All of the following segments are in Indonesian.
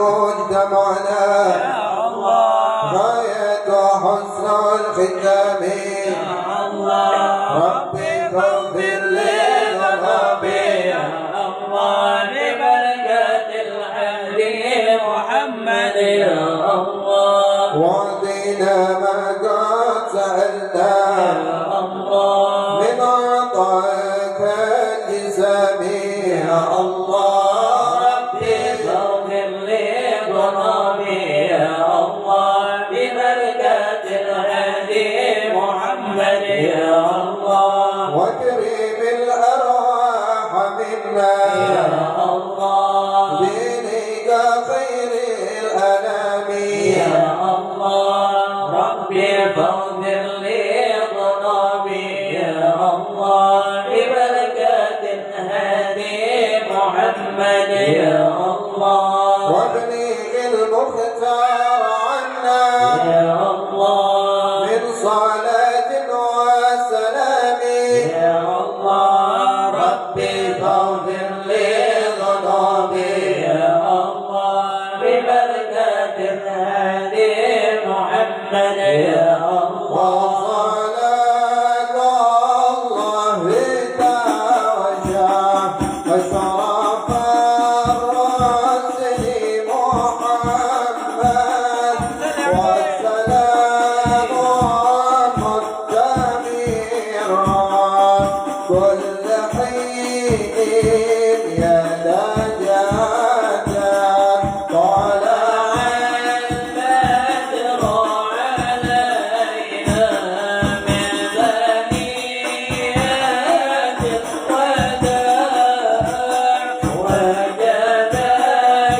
مجتمعنا غاية حسن الختام ربي فاغفر لي ذنوبي ببركة الحمد محمد يا الله واعطنا ما قد سألنا من عطائك الجسامي يا الله ربي فاغفر لي ذنوبي يا الله ببركة الهادي محمد يا الله واكرم الأرواح منا يا الله دينك خير الأنام يا الله ربي فاغفر لي ذنوبي يا الله ببركة الهادي محمد يا الله وابلغ المختار عنا يا الله من صلاة وسلام يا الله ربي فاغفر لي ذنوبي يا الله ببركة الهادي محمد يا الله وصلاة الله توجه أشرف الرسل محمد والسلام مستمر كل حين يتجدد طلع البدر علينا من ثنيات الوداع وجب الشكر علينا ما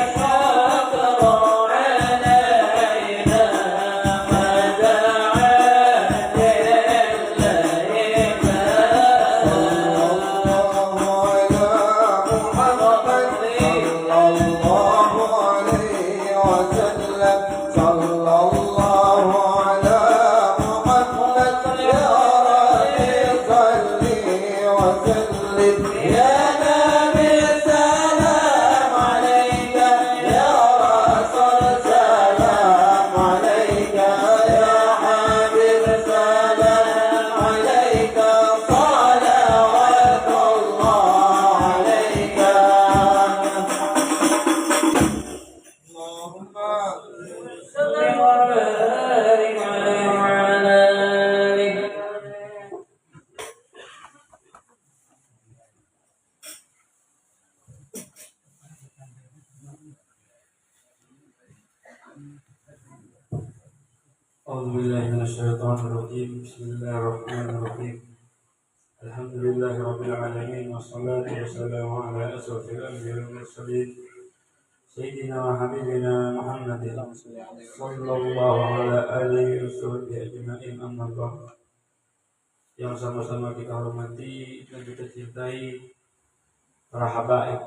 دعت يا نبي السلام عليك يا رسول سلام عليك يا حبيب سلام عليك صلوات الله عليك اللهم صل وبارك عليه وعلى آله أعوذ بالله من الشيطان الرجيم بسم الله الرحمن الرحيم الحمد لله رب العالمين والصلاة والسلام على أشرف الأنبياء والمرسلين سيدنا وحبيبنا محمد صلى الله على آله وصحبه أجمعين أما بعد. Yang sama-sama kita hormati dan kita cintai para habaib,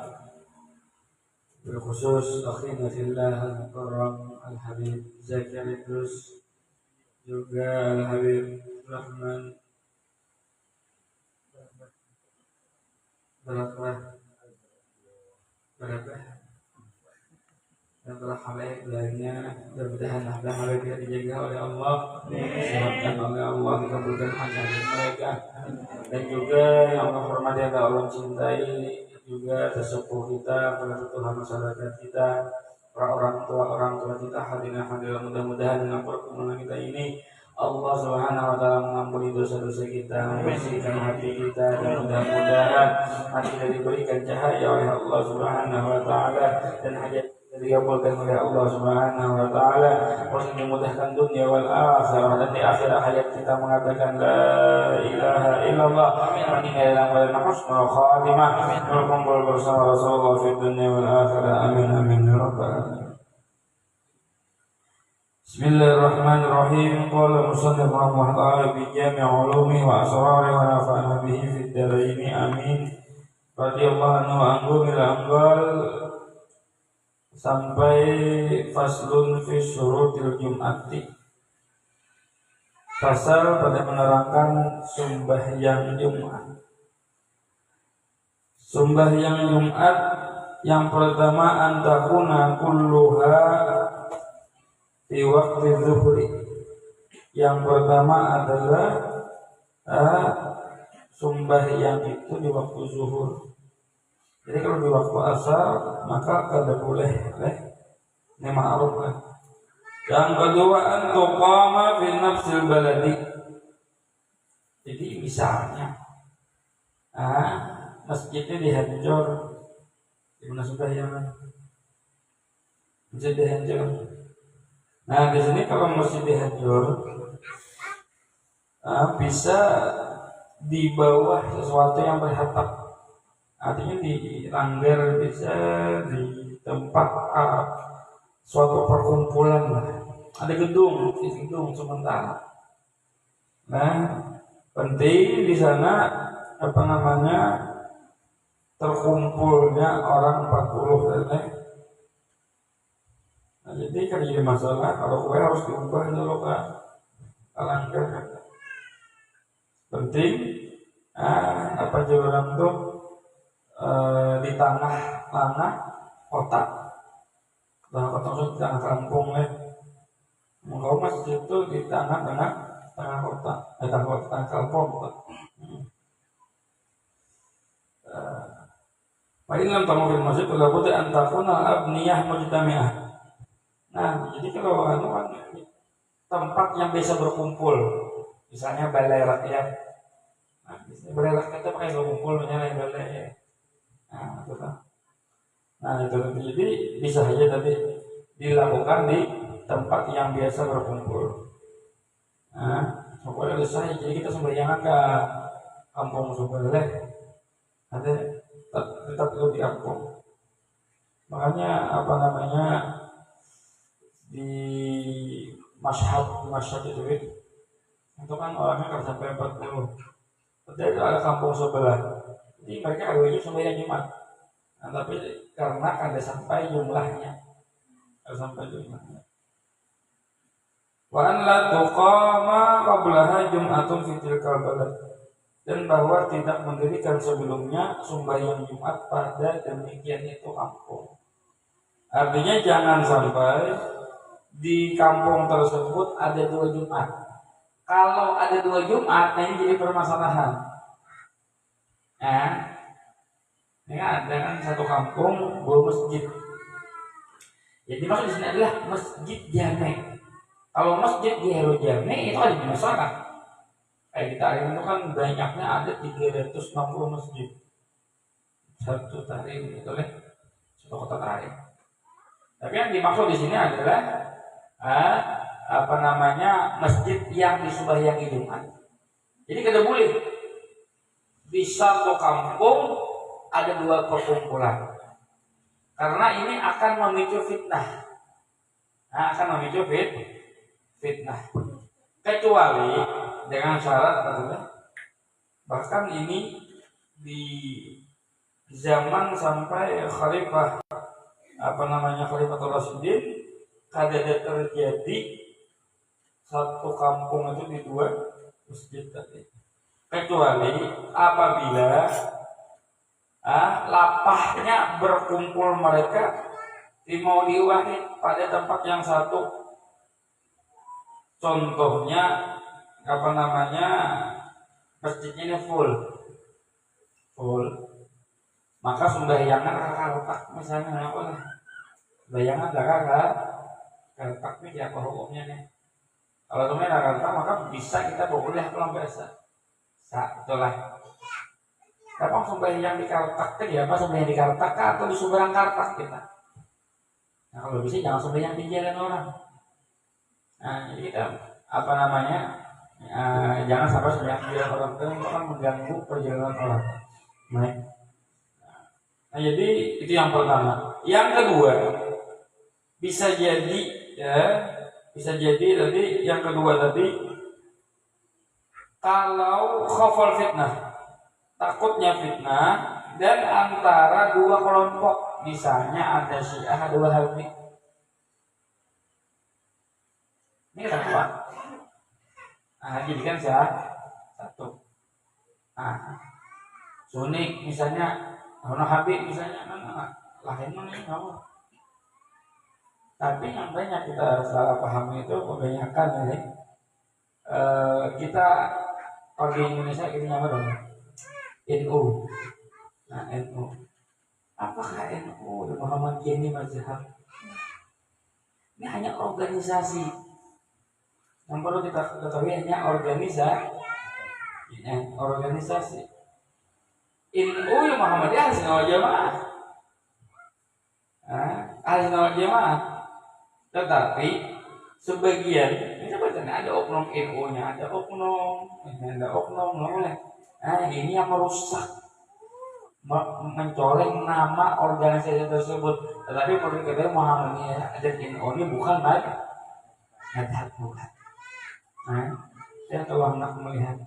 berkhusus akhina fillah al-mukarram al-habib Zaki Al-Idrus, juga Al-Habib Rahman Barakah dan para habaib lainnya. Mudah-mudahan habaib kita dijaga oleh Allah, diselamatkan oleh Allah, dikabulkan hajat mereka, dan juga yang Allah hormati dan Allah cintai juga sesepuh kita, para ketua masyarakat kita, para orang tua kita, hadirin hadirat, mudah-mudahan dengan pertemuan kita ini Allah Subhanahu wa taala mengampuni dosa-dosa kita, membersihkan hati kita, dan mudah-mudahan hati kita diberikan cahaya oleh Allah Subhanahu wa taala, dan hajat kita dikabulkan oleh Allah Subhanahu wa taala, terus dimudahkan dunia wal akhirah, dan di akhir hayat kita mengatakan la ilaha illallah, meninggal dalam keadaan husnul khatimah, berkumpul bersama Rasulullah fi dunia wal akhirah. Amin amin ya rabbal alamin. Bismillahirrahmanirrahim. Qala musannif rahimahullah bi jami' ulumi wa asrari wa nafa'na bihi fid dharain amin. Radhiyallahu anhu wa anhu ila anqal sampai faslun fi syurutil jum'ati. Pasal pada menerangkan sembahyang Jumat. Sembahyang Jumat yang pertama antakuna kulluha di waktu zuhri. Yang pertama adalah sembahyang itu di waktu zuhur. Jadi kalau di waktu asar maka kada boleh, ini ma'ruf lah. Yang kedua antuqama fi nafsil baladi. Jadi misalnya masjidnya dihancur, di mana sembahyang? Masjid dihancur. Nah di sini kalau masjid dihancur, bisa di bawah sesuatu yang berhatap, artinya di langgar, bisa di tempat suatu perkumpulan lah. Ada gedung, di gedung sementara. Nah penting di sana terkumpulnya orang 40 kan. Nah, jadi kan jadi masalah kalau kue harus diubah dulu ke langgar. Penting jualan tuh di tanah kota. Tanah kota itu di tanah kampung ya. Kalau masjid itu di tanah kota, tanah kampung. Ma'ilam tamufil masjid kalau butuh antakuna abniyah mujtami'ah. Nah, jadi kalau kan tempat yang bisa berkumpul, misalnya balai rakyat. Nah, balai rakyat itu pakai berkumpul, misalnya balai ya. Nah, itu kan. Nah, itu jadi bisa saja tadi dilakukan di tempat yang biasa berkumpul. Nah, pokoknya selesai. Jadi kita sembahyang ke kampung sebelah, ada tetap itu di kampung. Makanya di masyhad itu kan orangnya kan sampai 40. Padahal itu ada kampung sebelah. Jadi mereka awalnya sembahyang Jumat. Nah, tapi karena ada sampai jumlahnya. Wa an la tuqama qablaha jum'atun fi tilkal balad. Dan bahwa tidak mendirikan sebelumnya sembahyang Jumat pada demikian itu kampung. Artinya jangan sampai di kampung tersebut ada 2 Jumat. Kalau ada 2 Jumat, nah ini jadi permasalahan. Ini ada kan satu kampung 2 masjid. Jadi maksud di sini adalah masjid jami'. Kalau masjid Gheru jami' itu ada di masyarakat. Kayak kita hari itu kan banyaknya ada 360 masjid. Satu tarim itu satu kota tarim. Tapi yang dimaksud di sini adalah masjid yang disembahyang Jumat. Jadi kada boleh di satu kampung ada 2 perkumpulan, karena ini akan memicu fitnah. Fitnah. Kecuali dengan syarat bahkan ini di zaman sampai Khalifah Khalifatul Rasyidin kada terjadi satu kampung itu di 2 masjid tadi. Kecuali apabila lapahnya berkumpul mereka mau diwahid pada tempat yang satu. Contohnya masjidnya ini full, maka sembahyangan rata misalnya bayangan rata ini apa hukumnya nih? Kalau semuanya rata maka bisa kita boleh pulang biasa. Itulah. Tapi sembahyang di Kartak ya apa sembahyang di Kartak atau di Sumberang Kartak kita. Nah kalau bisa jangan sembahyang di jalan orang. Nah jadi kita jangan sampai sembahyang di jalan orang itu akan mengganggu perjalanan orang. Nah jadi itu yang pertama. Yang kedua bisa jadi tadi yang kedua tadi kalau khawful fitnah, takutnya fitnah dan antara 2 kelompok, misalnya ada Syiah 2 Hanafi. Ini kenapa? Jadi kan satu. Sunni misalnya, Habib misalnya, lain mana kamu. Tapi yang banyak kita salah paham itu kebanyakan ini kita kalau di Indonesia kita nyamar dong NU. Nah NU, apakah NU dan Muhammadiyah ini mazhab? Ini hanya organisasi. Yang perlu kita ketahui hanya organisasi. NU yang Muhammadiyah ahli sunnah wal jamaah. Ahli sunnah wal jamaah. Tetapi sebagian ini sebetulnya ada oknum NU-nya, ada oknum boleh. Nah ini yang merusak, mencoreng nama organisasi tersebut. Tetapi perlu diketahui Muhammadiyah dan NU ini bukan madhab, bukan. Nah, saya kalau hendak melihat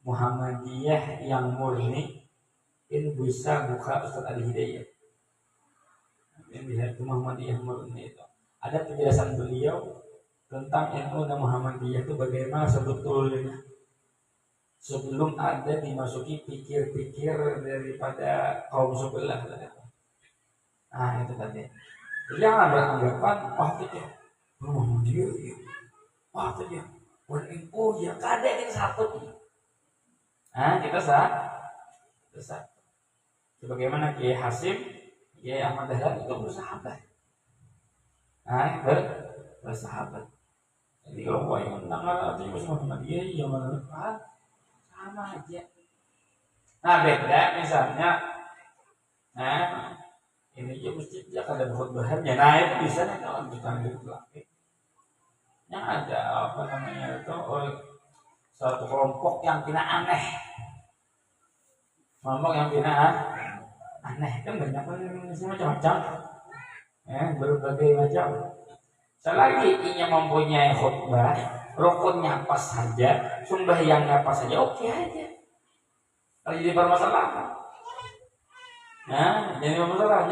Muhammadiyah yang murni, ini bisa buka Ustaz Ali Hidayat. Ini lihat Muhammadiyah murni itu. Ada penjelasan beliau tentang NU dan Muhammadiyah itu bagaimana sebetulnya sebelum ada dimasuki pikir-pikir daripada kaum sebelah. Nah itu tadi. Jangan beranggapan itu dia Muhammadiyah, itu dia NU ya kadang kita satu. Nah kita satu. Sebagaimana Kiai Hasim, Kiai Ahmad Dahlan itu bersahabat. Nah, bersahabat. Jadi kalau kau yang mendengar arti Muhammadiyah yang mana sama aja. Nah beda misalnya, ini aja mesti dia ada khutbahnya. Nah itu bisa nih kalau kita lihat lagi. Yang ada apa namanya itu suatu kelompok yang pina aneh. Kelompok yang pina aneh kan banyak macam-macam. Berbagai macam. Selagi ini mempunyai khutbah, rukunnya pas saja, sembahyangnya pas saja, oke aja. Kalau jadi permasalahan,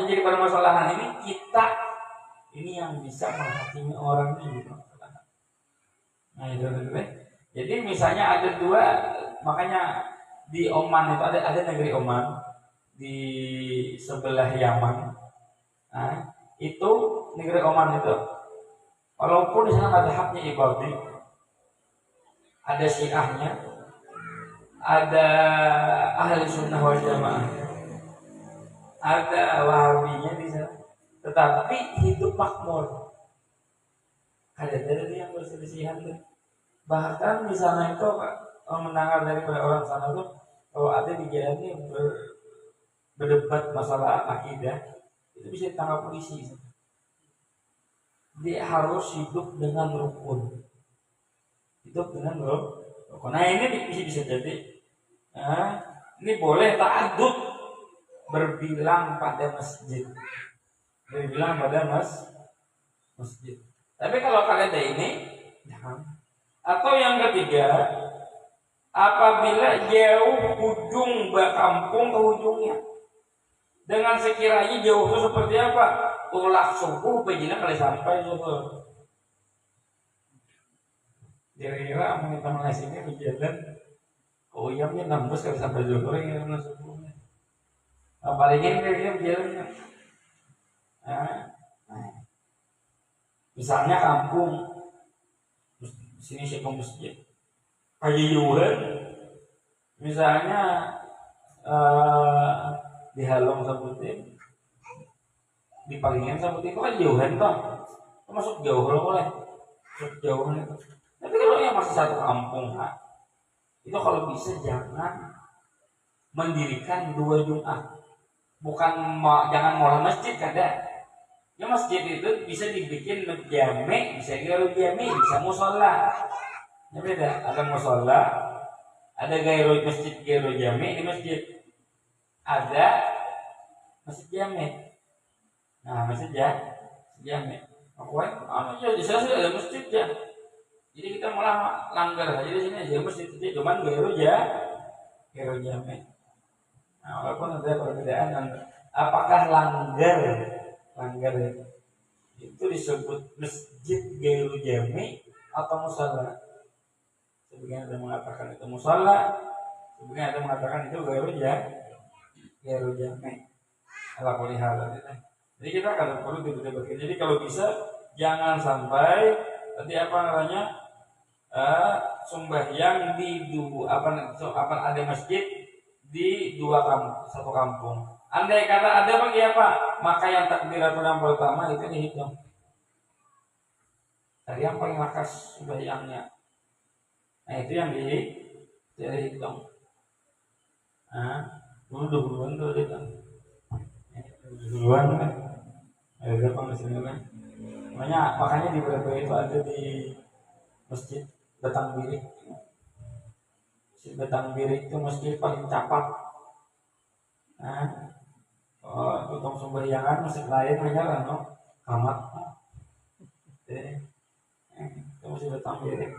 jadi permasalahan ini kita ini yang bisa menghakimi orang ini. Nah itu. Jadi misalnya ada dua, makanya di Oman itu ada negeri Oman di sebelah Yaman. Nah, itu negeri Oman itu walaupun di sana mazhabnya Ibadhi, ada Syiahnya, ada ahli sunnah wal jamaah, ada Wahabinya di sana, tetapi hidup makmur. Ada dari yang berselisihan tuh. Bahkan di sana itu mendengar dari orang sana tuh kalau ada di jalan ini berdebat masalah akidah itu bisa ditangkap polisi. Dia harus hidup dengan rukun. Nah ini bisa jadi. Ini boleh ta'addud berbilang pada masjid. Masjid. Tapi kalau kalian ada ini, jangan. Atau yang ketiga, apabila jauh ujung kampung ke ujungnya. Dengan sekiranya jauh itu seperti apa? Ulak subuh begini kali sampai zuhur. Kira-kira kita mengasihnya di jalan Uyamnya nambus kali sampai zuhur ini subuhnya. Apalagi kira-kira jalannya. Misalnya kampung sini sih masjid Payuhan, misalnya di Halong sebutin, di Palingan sebutin itu kan jauhan toh, masuk jauh loh boleh, masuk jauhan itu. Tapi kalau yang masih satu kampung, itu kalau bisa jangan mendirikan 2 Jumat, jangan mulai masjid kada. Ya masjid itu bisa dibikin jami, bisa gairu jami, bisa musola. Ya beda, ada musola, ada gairu masjid gairu jami di masjid. Ada masjid jami. Nah, masjid jami. Pokoknya di sana ada masjid ya. Jadi kita malah langgar saja di sini aja masjid itu cuman gairu jami. Nah, walaupun ada perbedaan apakah langgar itu disebut masjid gairu jami atau musola. Sebagian ada mengatakan itu musola, sebagian ada mengatakan itu gairu jami. ala kulihal. Jadi kita akan perlu dibetul-betul. Jadi kalau bisa jangan sampai tadi apa namanya sembahyang di ada masjid di satu kampung. Andai kata ada bang ya pak, maka yang takbiratul yang pertama itu dihitung. Dari yang paling lakas sembahyangnya, nah itu yang dihitung. Duluan tuh dihitung. Duluan kan, ada berapa di kan? Makanya di beberapa itu ada di masjid Batang Birik. Masjid Batang Birik itu masjid paling capak. Untuk sembahyangan masjid lain hanya lah no kamat. Itu masjid Batang Birik.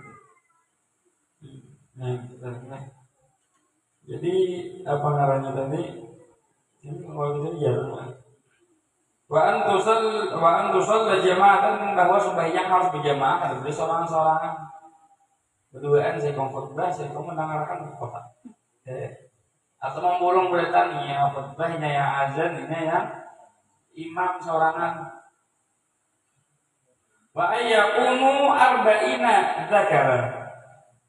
Jadi apa namanya tadi? Ini kalau kita jalan. Wa antusal jamaatan bahwa sembahyang harus berjamaah, harus beri sorangan-sorangan. Berduaan saya khotbah, saya mendengarkan khotbah. Atau membolong beritanya khotbahnya yang azan ini yang imam sorangan. Wa ayyakunu arba'ina dzakaran.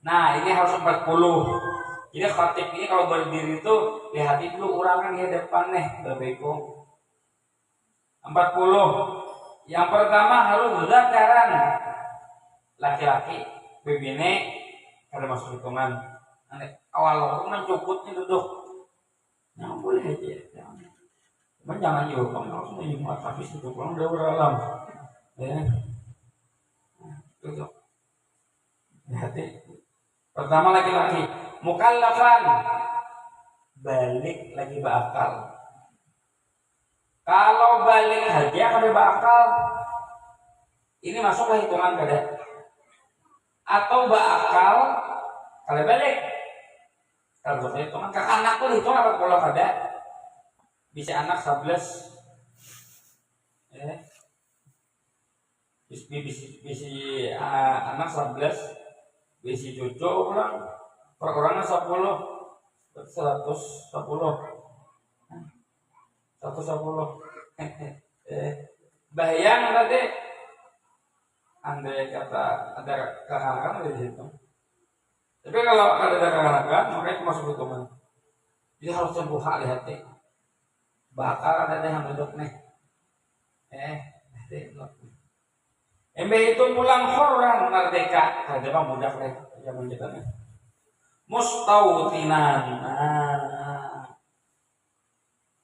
Nah, ini harus 40. Jadi khatib ini kalau berdiri itu lihat dulu orang di depan nih, berbego. 40. Yang pertama harus zakaran laki-laki, bebine kada masuk hitungan. Awal waktu mencukutnya duduk. Yang boleh aja. Jangan juga kamu harus menyimak habis itu pulang udah alam. Ya. Tutup. Hati. Pertama laki-laki, mukallafan, balik lagi berakal. Kalau balik haji akan berakal, ini masuklah hitungan kada? Atau berakal kalau balik? Kalau hitungan ke anak pun hitung apa kalau kada? Bisa anak 11, bisa anak 11. Bisi cucu orang per orangnya 10 110 bayang tadi andai kata ada kehanakan di situ. Tapi kalau ada kehanakan maka itu masuk hitungan. Jadi harus sembuh hak di hati. Bakal ada yang duduk nih. Embe itu pulang orang merdeka, ada bang budak leh, zaman kita nih.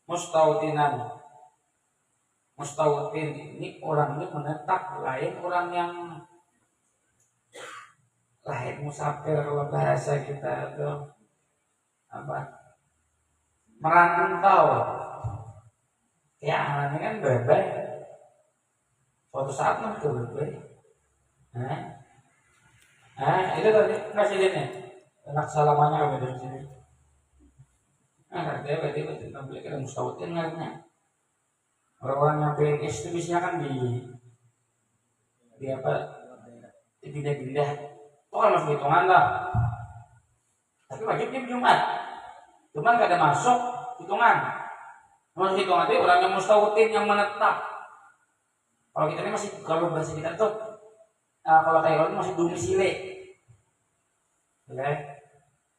Mustautinan, mustautin ini orang ini menetap, lain orang yang lain musafir kalau bahasa kita itu apa? Merantau. Ya, ini kan berbeda. Suatu saat nanti berbeda. Itu tadi kasih lihat nih. Enak salamannya kami dari sini. Artinya berarti tampil kita mustautin ngarnya. Orang-orang yang PNS itu biasanya kan di apa? Dipindah-pindah. Itu kan masuk hitungan lah. Tapi wajibnya Jumat. Cuman gak ada masuk hitungan. Masuk hitungan itu orang yang mustautin yang menetap. Kalau kita ini masih, kalau bahasa kita tuh kalau kayak orang masih domisili,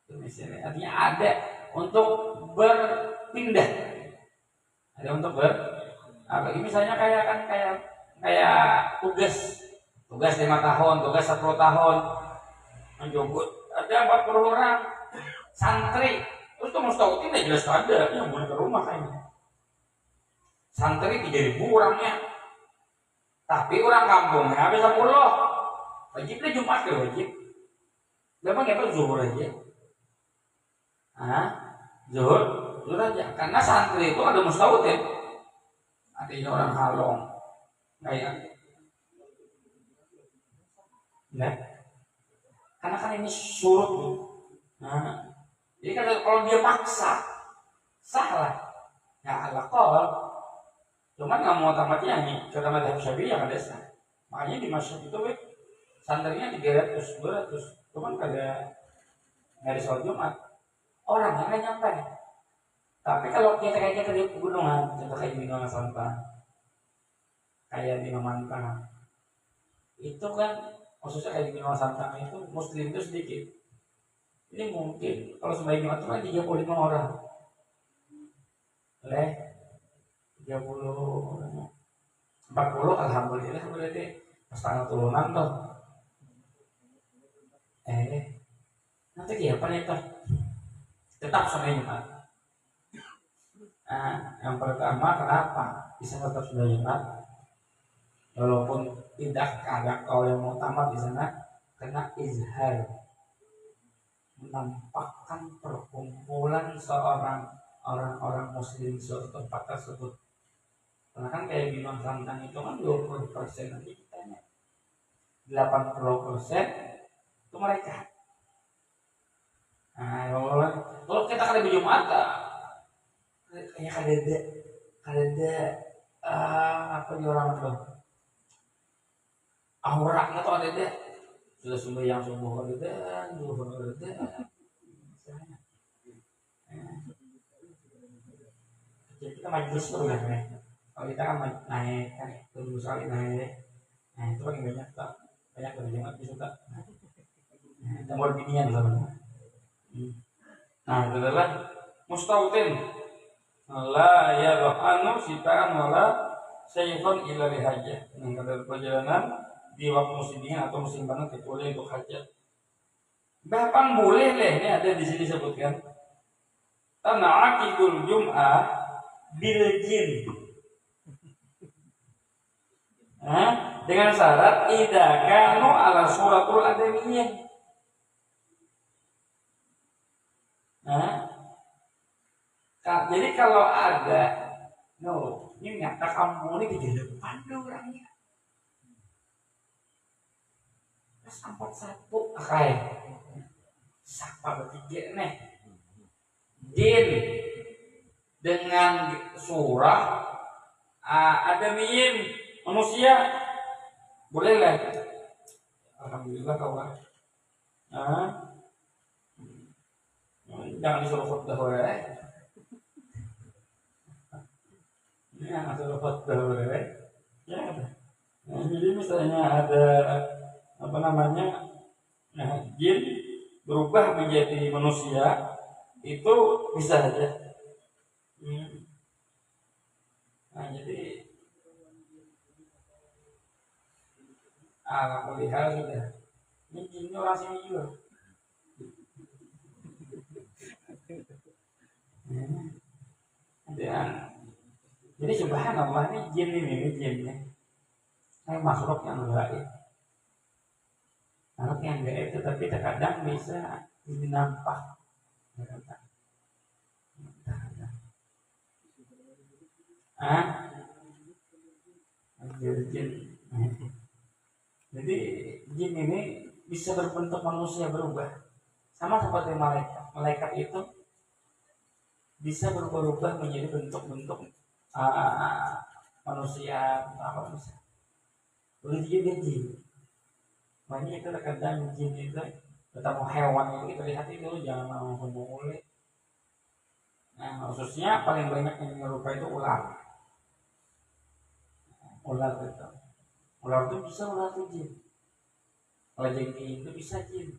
domisili artinya ada untuk berpindah, ada untuk ini misalnya kayak tugas 5 tahun, tugas 10 tahun, menjemput ada 40 orang santri, terus tuh mustautin ya jelas ada yang boleh ke rumah kayaknya, santri 3.000 orangnya. Tapi orang kampungnya habis 10. Wajibnya Jumat ke wajib. Memang apa zuhur aja. Zuhur aja. Karena santri itu ada mustautin. Artinya orang halong. Kayak. Nah. Karena kan ini surut. Jadi kalau dia maksa, salah. Ya Allah kol. Cuman nggak mau tamatnya nih, kata madhab Syafi'i yang ada sah. Makanya di masyarakat itu santrinya 300, 200. Cuman nggak ada sholat Jumat. Orangnya nggak nyampe. Tapi kalau kayak kita di pegunungan, contoh kayak di Nusa Santa, kayak di Mamanta, itu kan khususnya kayak di Nusa Santa itu muslim itu sedikit. Ini mungkin kalau sebagai Jumat cuma 35 orang, oleh 30, 40, alhamdulillah berarti pas tanggal turunan tuh. Nanti apa nih tuh? Tetap sampai Jumat. Nah, yang pertama kenapa bisa tetap sampai Jumat? Walaupun tidak ada kau yang mau tamat di sana, karena izhar menampakkan perkumpulan seorang orang-orang muslim di suatu tempat tersebut. Karena kan kayak di Santang itu kan 20% nanti kitanya, 80% itu mereka. Nah, kalau kita kali di Jumat, kayak kadeda apa di orang tuh, auraknya tuh ada deh. Sudah sembahyang subuh kadeda, zuhur kadeda. Jadi kita majelis tuh kan, kalau kita kan naik kan, terus kali naik, nah itu paling banyak dari Jumat suka. Nomor binian sama. Nah itu adalah mustautin la yadhanu sitaan wala sayfan illa lihajah. Yang kata perjalanan di waktu musim dingin atau musim panas kecuali untuk hajat. Bahkan boleh deh, ini ada di sini disebutkan tanaqidul jum'ah bil jin. Dengan syarat idza kanu ala suratul adamiyyah. Jadi kalau ada, ini nyata kamu ini di depan tuh orangnya. Terus 41 akai. Siapa bertiga nih? Jin dengan surah adamiyin manusia boleh lah. Alhamdulillah kawan. Jangan disuruh khutbah oleh. Jangan disuruh khutbah oleh. Ya. Jadi misalnya ada apa namanya, jin berubah menjadi manusia itu bisa saja. Nah jadi alhamdulillah sudah. Ini jinnya orang sini juga. Jadi subhanallah ini jinnya makhluk yang gaib. Makhluk yang gaib tetapi terkadang bisa dinampak. Jadi jin ini bisa berbentuk manusia berubah. Sama seperti malaikat. Malaikat itu bisa berubah menjadi bentuk-bentuk manusia apa bisa. Boleh juga jin. Makanya itu terkadang jin itu ketemu hewan itu kita lihat itu jangan langsung boleh. Nah khususnya paling banyak yang menyerupai itu ular. Ular itu. Ular itu bisa ular itu jin. Kalau jengking itu bisa jin.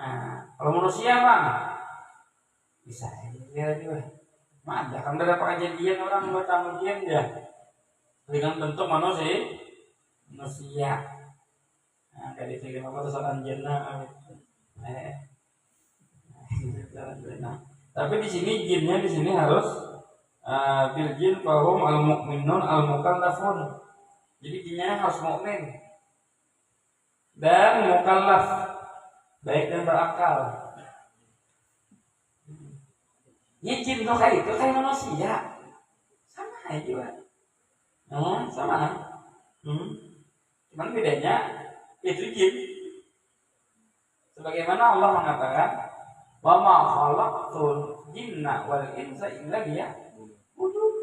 Nah kalau manusia bang bisa ya juga. Ada kan beberapa kejadian orang bertamu jin ya dengan bentuk manusia. Nah, dari film apa tuh soal jannah. Tapi di sini jinnya di sini harus bil jin fahum al mukminun al mukallafun. Jadi jinnya harus mukmin dan mukallaf, baik dan berakal. Ini jin tuh kayak itu kayak manusia sama aja. Sama. Cuman bedanya itu jin. Sebagaimana Allah mengatakan, "Wa ma khalaqtul jinna wal insa illa liya'budun."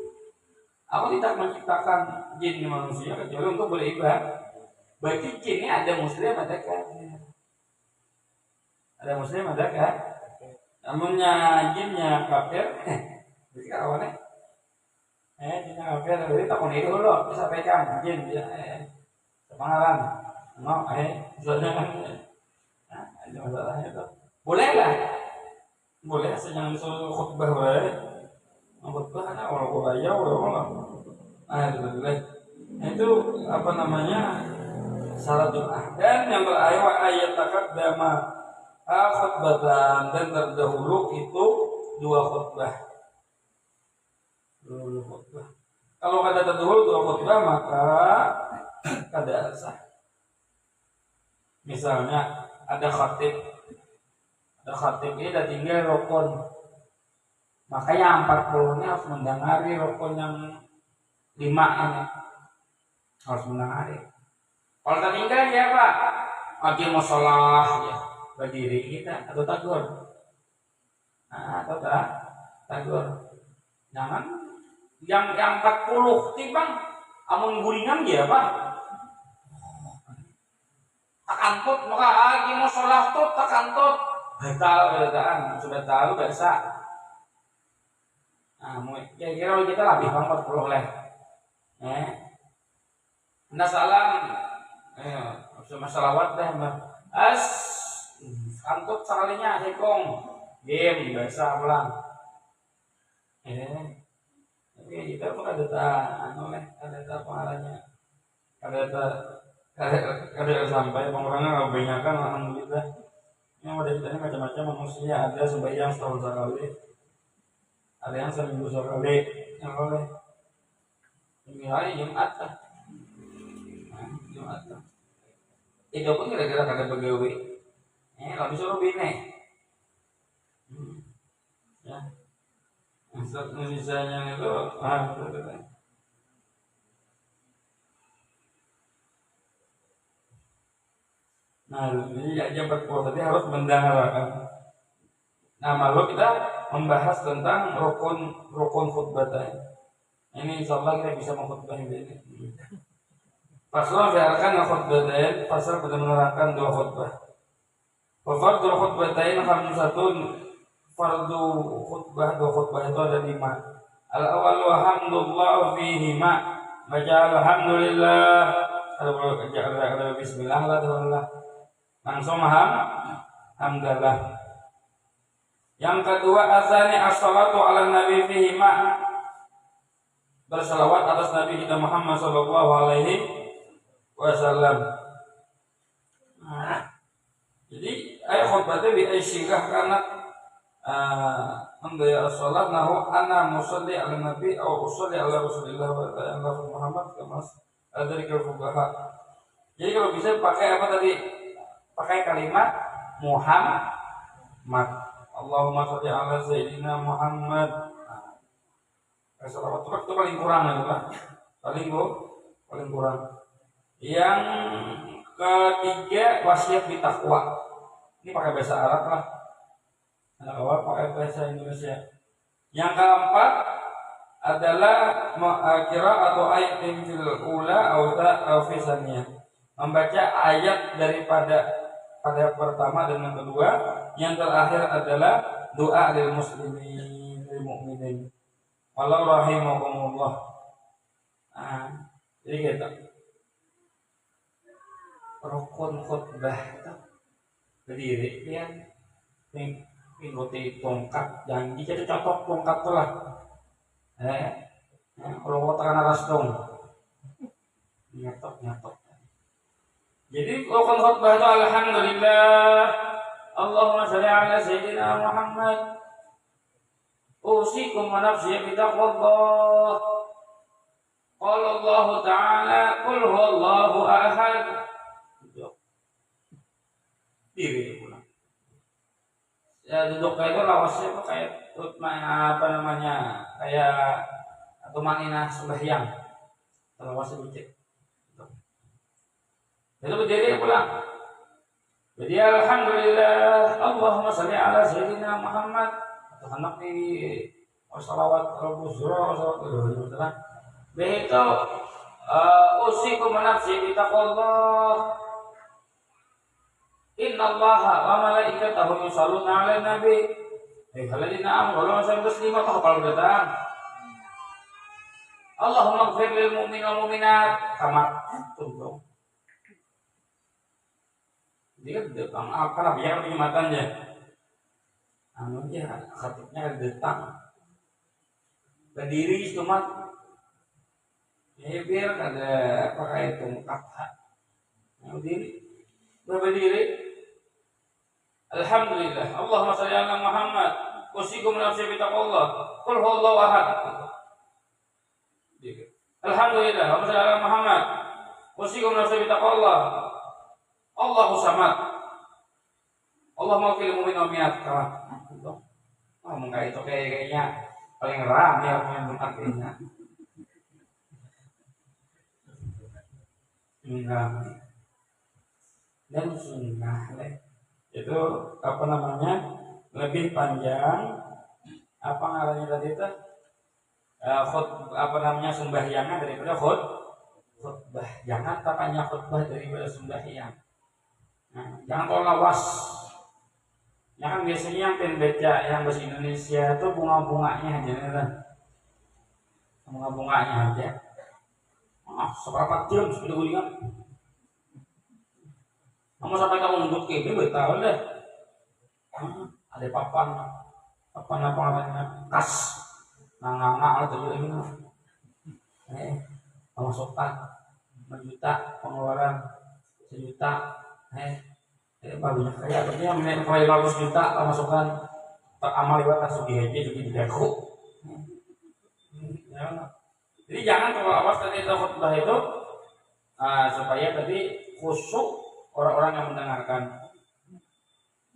Aku tidak menciptakan jin dan manusia kecuali untuk beribadah. Berarti jin ini ada muslim ada kafir. Ada muslim ada kafir. Namunnya jinnya kafir, jadi kawannya, jinnya kafir, jadi takut itu dulu, bisa pegang jin, semangaran, mau, misalnya kan, ada masalahnya itu, boleh lah, boleh asal suruh khutbah boleh, khutbah kan orang Korea, orang, itu boleh, itu apa namanya syarat Jum'ah dan yang terakhir ayat taqaddama khutbatan dan terdahulu itu dua khutbah. Kalau kada terdahulu dua khutbah maka kada sah. Misalnya ada khatib ini ada tinggal rukun. Maka yang 40 ini harus mendengari rukun yang 5 ini. Harus mendengari. Kalau tertinggal ya Pak, lagi mau sholat ya. Berdiri kita atau tagur, atau tagur, jangan yang 40 timbang amun gulingan dia Pak, tak antut maka lagi mau sholat tuh tak antut, betal sudah tahu biasa. Kira-kira kita lebih 40 lah, anda salam, salawat deh antut sekalinya hekong game biasa pulang tapi kita pun ada pahalanya ada sampai pengurangan kebanyakan alhamdulillah yang ada kita ini macam-macam manusia ada sembahyang setahun sekali ada yang seminggu sekali yang boleh ini hari Jumat itu pun kira-kira kada pegawai lebih suruh bine ya sisanya itu nah jadi aja berkuat tadi harus mendaharakan. Nah malu kita membahas tentang rukun khutbah ini insyaallah kita bisa mengkhutbah ini pasal biarkan khutbah pasal menerangkan dua khutbah. Fardhu khutbatain khamsatun. Fardu khutbah dua khutbah itu ada 5. Al-awwal wa hamdulillah fihima. Baca alhamdulillah. Ada bismillah lah. Langsung hamdalah. Yang kedua asani as-salatu ala nabi fihima. Bersalawat atas Nabi kita Muhammad sallallahu alaihi wasallam. Jadi ayat khutbahnya biaisyikah karena andaya as-salat nahu ana musalli ala nabi atau usalli ala rasulillah wa ta'ala Muhammad kamas dari fuqaha. Jadi kalau bisa pakai apa tadi? Pakai kalimat Muhammad. Allahumma shalli ala sayyidina Muhammad. Salawat itu paling kurang ya Pak. Paling kurang. Yang ketiga wasiat bitakwa. Ini pakai bahasa Arab lah. Awal pakai bahasa Indonesia. Yang keempat adalah kira atau ayat fil ula atau fisanya. Membaca ayat daripada pada pertama dan yang kedua. Yang terakhir adalah doa lil muslimin lil mukminin. Wallahu rahimakumullah. Jadi kita rukun khutbah itu berdiri ya mengikuti tongkat janji jadi contoh tongkat tu lah kalau kau tekan aras dong nyatok jadi rukun khutbah itu alhamdulillah Allahumma shalli ala sayyidina Muhammad usikum wa nafsi bitaqwallah qala Allah ta'ala qul huwallahu ahad diri pulang. Ya duduk kayak itu lawasnya tuh kayak apa namanya kayak atau manina sembahyang. Lawasnya dikit. Itu berdiri pulang. Jadi alhamdulillah Allahumma shalli ala sayyidina Muhammad. Atau anak di wassalawat al-buzra wassalawat begitu usikum nafsi bitaqwallah. Innallaha wa malaikatahu yusholluna 'alan nabi Alladzina amanu wa taslima hafal datang. Allahumma ighfir lil mu'minin wal mu'minat tamat tunggu. Dia datang apa biar penyematannya. Anu dia khatibnya datang. Berdiri cuma ya biar ada pakai tongkat. Berdiri. Alhamdulillah. Allahumma shalli ala Muhammad. Usikum nafsi bi taqwallah. Qul huwallahu ahad. Alhamdulillah. Allahumma shalli ala Muhammad. Usikum nafsi bi taqwallah. Allahu samad. Allahumma fil mu'min wa minat kawan. Ngomong kayak itu kayaknya paling ram ya punya tempat ini. Dan sunnah itu apa namanya lebih panjang apa ngarannya tadi itu apa namanya sembahyangnya daripada khutbah. Jangan katanya khutbah daripada sembahyang. Nah, jangan terlalu lawas. Jangan biasanya yang baca yang bahasa Indonesia itu bunga-bunganya aja kan. Bunga-bunganya aja. Seberapa jam sudah ulingan. Kamu sampai kamu nunduk ke betul deh. Ada papan apa namanya kas nanganga atau ini pemasukan 5 juta pengeluaran 1 juta barunya kaya artinya menit 500 juta pemasukan tak amal lewat asuh aja jadi digaku. Jadi jangan kalau awas tadi khutbah itu supaya tadi khusyuk orang-orang yang mendengarkan.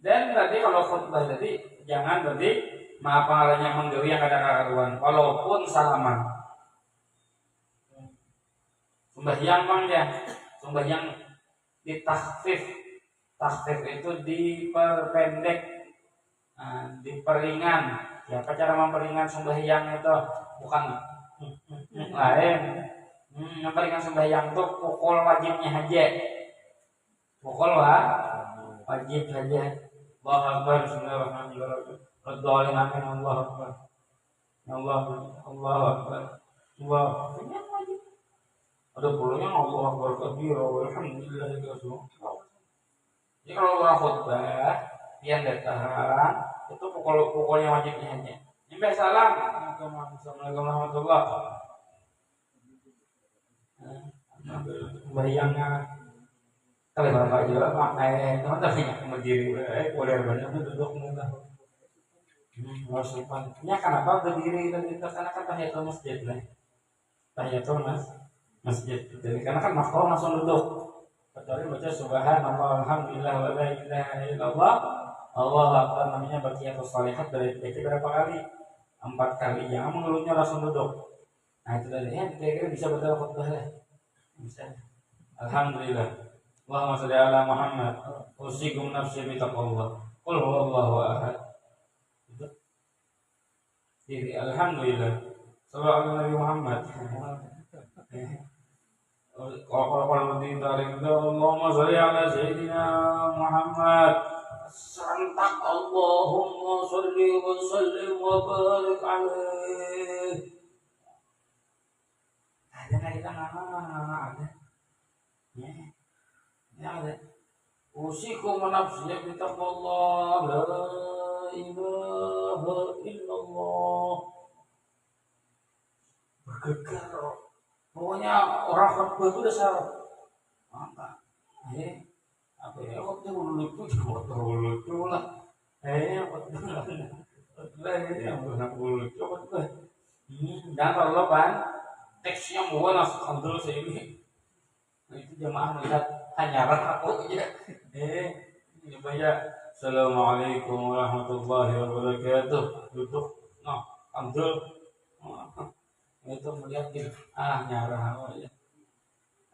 Dan tadi kalau khutbah tadi jangan tadi pengaruhnya menggeri yang ada karuan walaupun salaman. Sembahyang bang ya, sembahyang ditakhfif. Takhfif itu diperpendek, diperingan. Ya, apa cara memperingan sembahyang itu bukan lain. Memperingan sembahyang itu pukul wajibnya aja. Pukul wajib saja. Allahu Akbar, bismillahirrahmanirrahim. Radhalin amin, Allahu Akbar. Allahu Akbar. Allah. Ada puluhnya Allahu Akbar kabir walhamdulillah Jadi kalau orang khutbah yang datang itu pukul-pukulnya wajibnya aja. Nyampe salam. Assalamualaikum warahmatullahi wabarakatuh. Bayangnya kalau bapak juga pakai teman tapi berdiri boleh banyak duduk mudah. Maksudnya kenapa berdiri itu karena kan tahiyatul masjid lah. Tahiyatul masjid. Jadi karena kan makhluk langsung duduk. Kecuali baca subhanallah alhamdulillah wa la ilaha illallah Allahu akbar namanya baqiyatus shalihat dari berapa kali? 4 kali. Jangan mengeluhnya langsung duduk. Nah itu tadi ya kira-kira bisa betul khutbah lah. Bisa. Alhamdulillah. Allahumma shalli ala Muhammad. Usikum nafsi bi taqwallah. Qul huwallahu ahad. Itu. Jadi alhamdulillah. Sallallahu alaihi Muhammad. Kalau penting tarik itu Allahumma sholli ala sayyidina Muhammad. Santak Allahumma sholli wa sallim wa barik alaihi. Ada nggak kita ada? Ya ada. Usikum nafsi bi taqwallah la ilaha illallah. Bergegar. Pokoknya orang khutbah itu udah syarat. Maka, apa ya khutbah lucu lah. Khutbah ini yang lucu khutbah. Dan kalau kan teksnya mau langsung kontrol sini. Nah, itu jamaah melihat hanyaran aku aja. Ini banyak. Assalamualaikum warahmatullahi wabarakatuh. Duduk, nah, kontrol. Itu melihat gitu nyarah aja.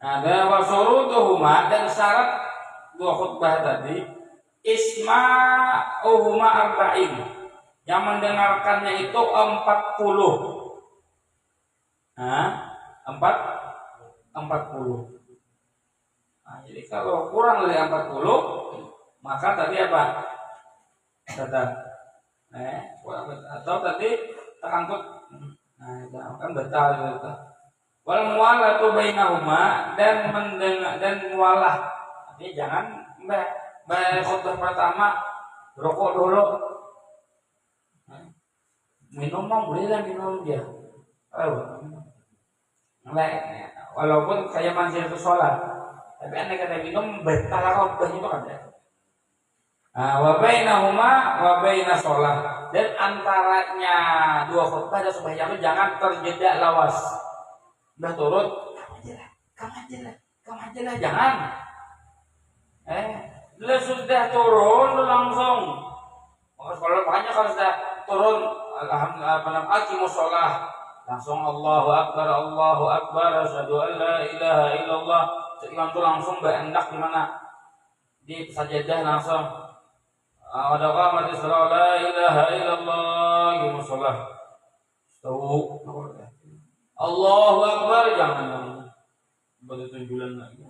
Ada wasurutuhuma dan syarat dua khutbah tadi isma'uhuma arba'in yang mendengarkannya itu 40. Nah, 40. Nah, jadi kalau kurang dari 40 maka tadi apa? Kata Atau tadi terangkut, nah kan betal gitu. Wal muwalatu bainahuma, dan mendengar dan mualah. Artinya jangan khutbah pertama rokok dulu. Minum mau boleh lah, minum dia. Walaupun saya masih itu sholat, tapi anda kata minum betal khutbah itu ada. Wa bainahuma wa bainas sholat, dan antaranya dua khutbah dan sembahyang itu jangan terjeda lawas. Udah turun, kamu aja lah, jangan. Sudah turun langsung. Makanya kalau sudah turun, alhamdulillah, aqimus shalah, langsung Allahu Akbar, asyhadu an la ilaha illallah. Imam itu langsung berendak di mana? Di sajadah langsung. Ada qamatis shalah, la ilaha illallah, aqimus shalah. Tahu? Allahu Akbar, jangan begitu jualan lagi.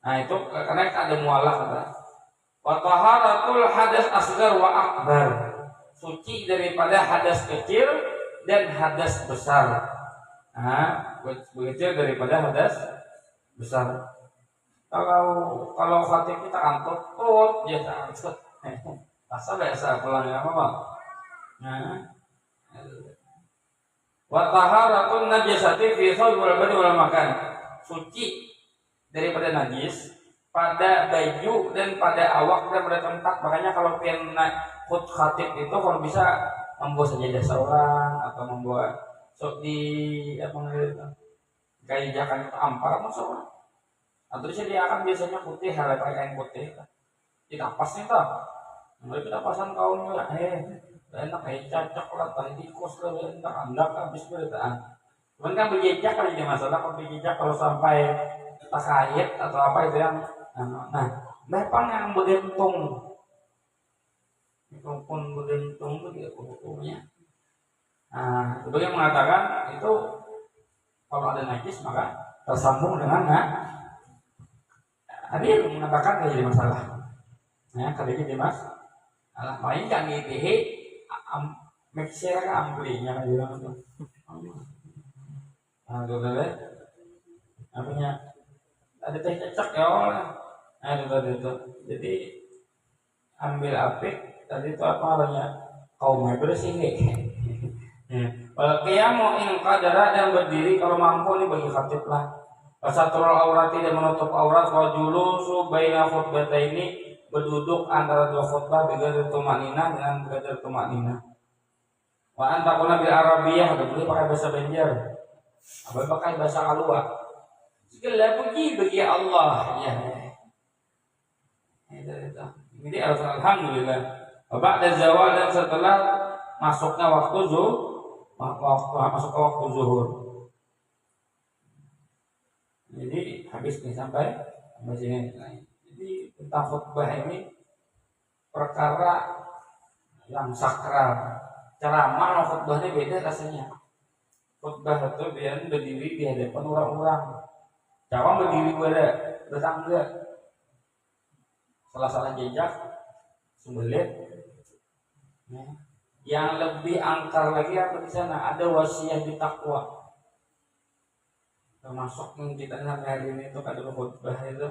Nah itu karena ada mualah kata. Wa taharatul hadas asgar wa akbar, suci daripada hadas kecil dan hadas besar. Kecil daripada hadas besar. Kalau khatib kita antut biasa antut. Biasa pulangnya apa bang? Wa taharatun najasati fi thawbil badani wal makan, suci daripada najis pada baju dan pada awak dan pada tempat. Makanya kalau pengen khatib itu kalau bisa membawa sajadah seorang atau membawa di kayak jakan itu ampar masalah. Atau disediakan biasanya putih, pakai kain putih. Kita pas nih tak, kita pasan kaumnya enak kayak cocok lah, tadi kos lah, enak anda habis beritaan. Cuman kan berjejak kalau jadi masalah, kalau berjejak kalau sampai takayat atau apa itu yang Bepang yang bergantung, pun bergantung itu dia hukumnya. Sebagai mengatakan itu kalau ada najis maka tersambung dengan ada yang mengatakan tidak jadi masalah. Kalau jadi masalah, main kan ini mixer kan amplinya kan bilang itu. Apanya ada teh cocok ya Allah. Itu. Jadi ambil apik tadi itu apa namanya kaumnya bersih nih. Kalau qiyamu in qadara, dan berdiri kalau mampu nih bagi khatib lah. Pasatrul aurati, dan menutup aurat, wa julusu baina khutbataini, berduduk antara dua khutbah bigadar tumanina, dengan bigadar tumanina. Wa antakuna bil arabiyah, boleh pakai bahasa Banjar. Apa pakai bahasa Alua. Segala puji bagi Allah ya. Jadi alhamdulillah. Ba'da zawal, dan setelah masuknya waktu masuk ke waktu zuhur. Jadi habis nih sampai sini. Jadi tentang khutbah ini perkara yang sakral. Ceramah sama khutbah ini beda rasanya. Khutbah itu biar berdiri di hadapan orang-orang. Cawang berdiri bertangga. Salah jejak sembelit. Yang lebih angkar lagi apa di sana? Ada wasiat di takwa. Termasuk yang kita hari ini itu ada khutbah itu.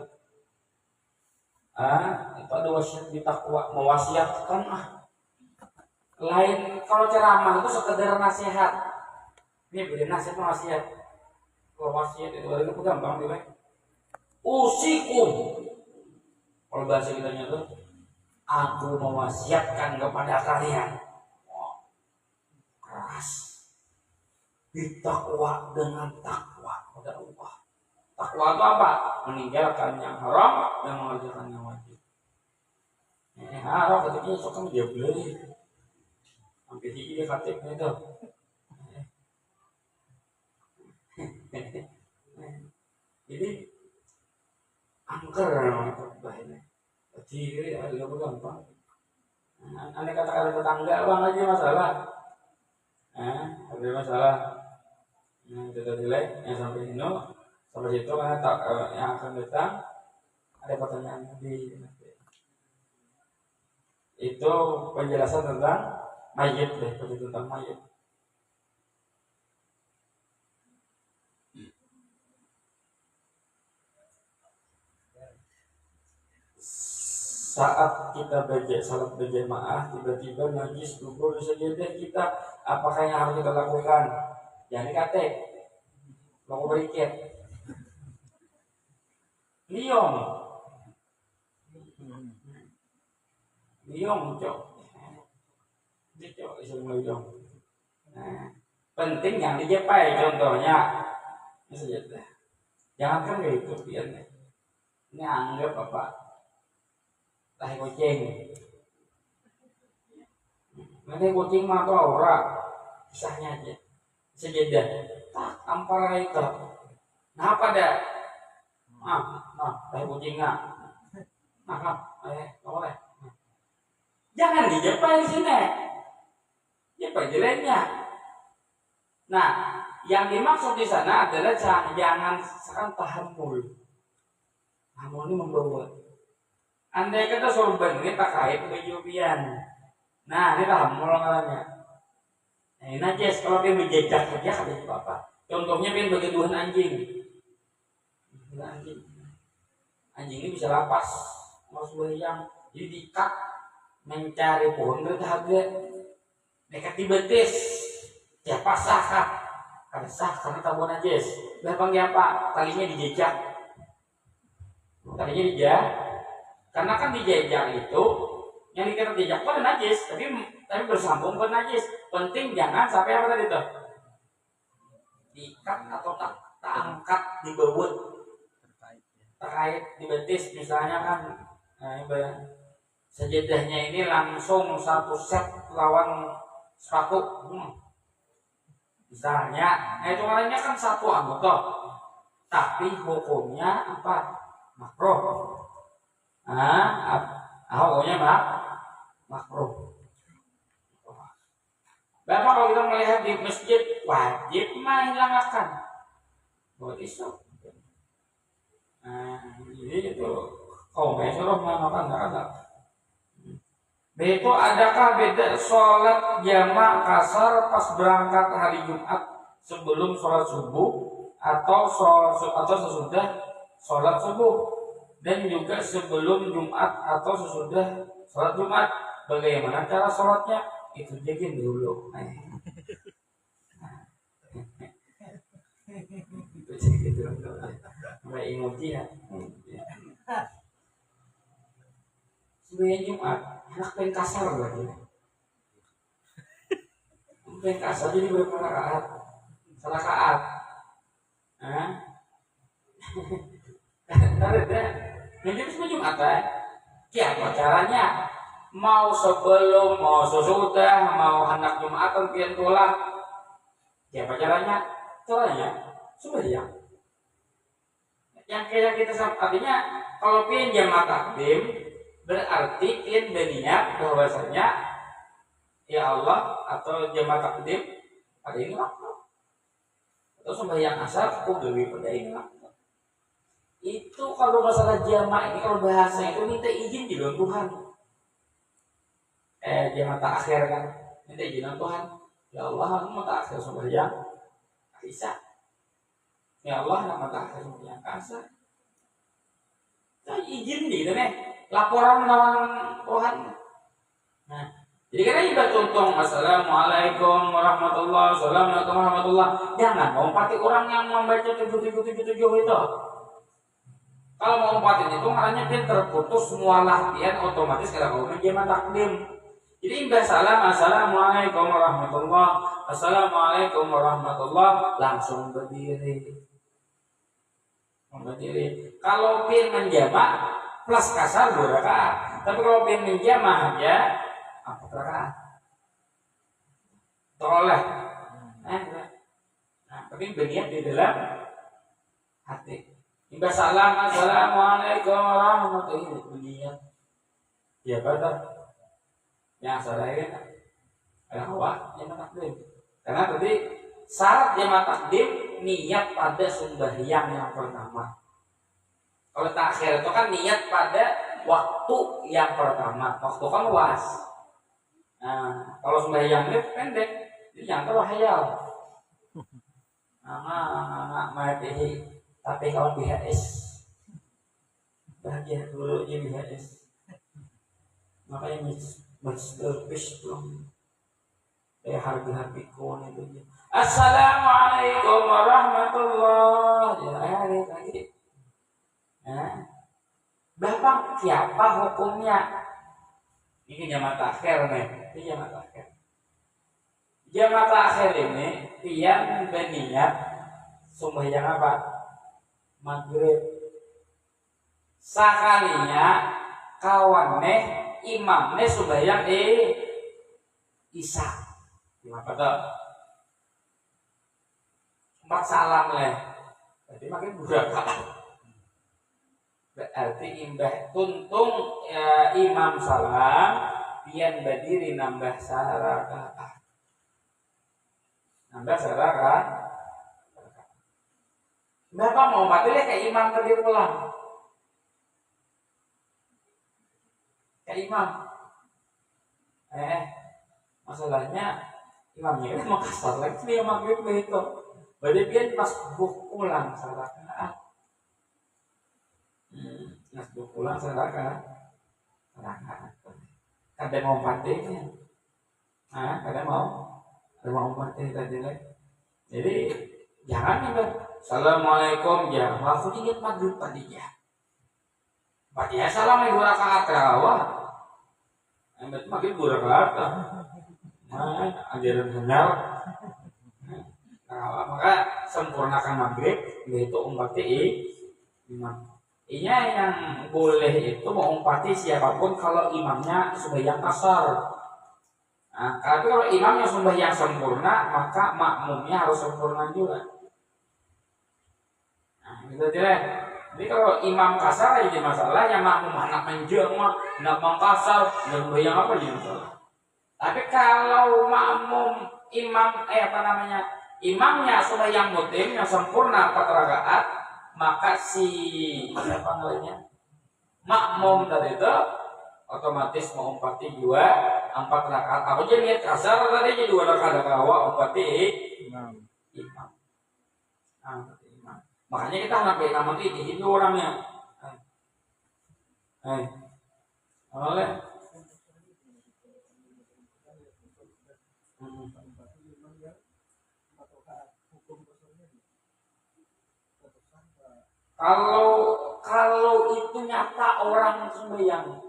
Itu ada wasiat di takwa, mewasiatkan lain. Kalau ceramah itu sekedar nasihat. Ini beda nasihat sama wasiat. Kalau wasiat itu ada gampang gitu. Usikum. Kalau bahasa kita itu, aku mewasiatkan kepada kalian. Keras. Ditakwa dengan takwa kepada Allah. Takwa itu apa? Meninggalkan yang haram dan mengerjakan yang wajib. Haram ketika itu kan dia beli. Sampai dia khatib itu. Jadi angker khutbah ini. Jadi agak gampang. Anda kata-kata tetangga bang aja masalah. Ada masalah. Kita nilai yang sampai sini, sampai situ karena yang akan datang ada pertanyaan di Itu penjelasan tentang mayit deh, tentang mayit. Saat kita salat berjamaah, tiba-tiba najis gugur di sajadah kita, apakah yang harus kita lakukan? Jangan dikate, mau beriket, liong, cok, liong. Nah, penting yang dijepai contohnya, sajadah. Jangan kan gitu, biar ini anggap apa? Tahi kucing, nanti kucing mah tuh aura, kisahnya aja, sejadah, tak ampal itu, nah pada, tahi kucing nah, boleh, jangan dijepai sini, jepai jeleknya. Nah, yang dimaksud di sana adalah jangan sekarang tahammul, tahammul ini membawa. Andai kata sorban ini tak kait baju pian. Nah, ini tahammul namanya. Nah, ini najis kalau dia menjejak saja kada apa. Contohnya pian begituan anjing. Anjing ini bisa lapas, masuk bayang. Jadi diikat mencari pohon berharga. Dekat di betis. Siapa sah kah? Kada sah karena tabu najis. Lah apa? Talinya dijejak. Talinya dijejak. Karena kan dijejak itu yang dikira jejak itu najis, tapi bersambung ke najis. Penting jangan sampai apa tadi itu diikat atau tak angkat di bawut terkait di betis misalnya kan. Nah, sejadahnya ini langsung satu set lawan sepatu. Misalnya, itu lainnya kan satu anggota, tapi hukumnya apa? Makruh. Pokoknya makruh. Bapak kalau kita melihat di masjid wajib hilangkan. Buat isu. Jadi itu kau suruh melakukan ada. Itu adakah beda sholat jamak kasar pas berangkat hari Jumat sebelum sholat subuh atau sesudah sholat subuh? Dan juga sebelum Jumat atau sesudah sholat Jumat, bagaimana cara sholatnya? Itu jadiin dulu. Itu gitu. Mulai emosi ya. Sebelum Jumat, anak pengen kasar lagi. Pengen kasar jadi berapa rakaat? Rakaat. Jadi sebelum Jumat apa caranya? Mau sebelum, mau sesudah, mau hendak Jumatan pian tolak. Apa caranya? Caranya sembahyang. Yang kayak kita artinya kalau pian jamaah takdim berarti pian berniat bahwasanya ya Allah atau jamaah takdim pada ini waktu. Atau sembahyang asar kudewi pada ini waktu. Itu kalau masalah jamaah ini, kalau bahasa itu minta izin di dalam Tuhan. Jamaah takhir kan, minta izin dalam Tuhan. Ya Allah, aku mau takhir sembahyang Isya. Ya Allah, aku mau takhir sembahyang Asar. Nah, izin gitu nih, laporan lawan Tuhan. Nah, jadi kan ibarat contoh, Assalamualaikum warahmatullahi wabarakatuh. Jangan ngompati orang yang membaca 777 itu. Kalau mau umpatin itu makanya dia terputus semua latihan otomatis kalau mau jamaah takdim. Jadi imbas salam assalamualaikum warahmatullahi langsung berdiri. Kalau pin menjamaah plus kasar 2 rakaat. Tapi kalau pin menjamaah aja 4 rakaat. Toleh. Nah, tapi berniat di dalam hati. Imbas salam assalamualaikum warahmatullahi wabarakatuh. Ya betul. Yang saya awak jamaah takdim. Karena tadi syarat jamaah takdim niat pada sembahyang yang pertama. Kalau takhir itu kan niat pada waktu yang pertama. Waktu kan luas. Nah, kalau sembahyangnya pendek, jadi jangan terlalu hayal. Mati tapi kalau BHS bahagia dulu aja BHS. Makanya masterpiece belum harga pikun itu. Assalamualaikum warahmatullahi wabarakatuh. Bapak siapa hukumnya? Ini jamaah takhir nih, ini jamaah takhir. Jamaah takhir ini tiang berniat sembahyang apa? Maghrib. Sakalinya kawannya imamnya sembahyang Isya. Gimana tuh? 4 salam lah. Jadi makin budak. Berarti imbah tuntung imam salam pian berdiri nambah sarakaat. Nambah sarakaat. Bapak mau batalnya kayak imam tadi pulang. Kayak imam. Masalahnya imamnya kan mau kasar lagi dia maghrib begitu. Berarti dia pas pulang sarakaat. Pas pulang sarakaat. Kadang mau patinya. Kadang mau patih tadi lagi. Jadi jangan nih, Assalamualaikum ya. Aku ingat maghrib tadi ya. Patinya salam 2 rakaat terawih. Berarti maghrib 2 rakaat. Ajaran benar. Maka sempurnakan maghrib yaitu umpati imam. Inya yang boleh itu mau umpati siapapun kalau imamnya sembahyang kasar. Tapi kalau imamnya sembahyang sempurna maka makmumnya harus sempurna juga. Gitu deh. Jadi kalau imam kasar jadi masalah, yang makmum anak menjeng mah nak kasar dan sembahyang apa jadi masalah. Tapi kalau makmum imamnya sembahyang mutim yang sempurna 4 rakaat, maka si makmum tadi itu otomatis mau umpati 4 rakaat. Apa aja niat kasar tadi jadi 2 rakaat kawa umpati imam. Makanya kita ngapain nama itu orangnya. Oleh kalau itu nyata orang sembahyang,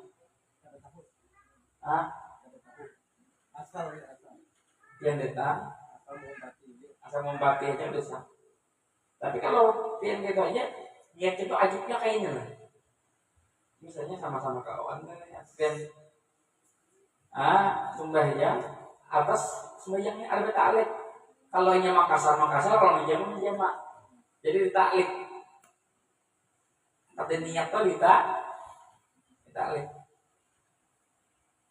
yang datang asal membati aja dosa. Tapi kalau pian gitu aja, niat itu ajibnya kayaknya lah. Misalnya sama-sama kawan pian sembahyang atas sembahyangnya ada taklid. Kalau ini Makassar, kalau menjamak. Jadi ditaklid. Ada niat tuh ditaklid.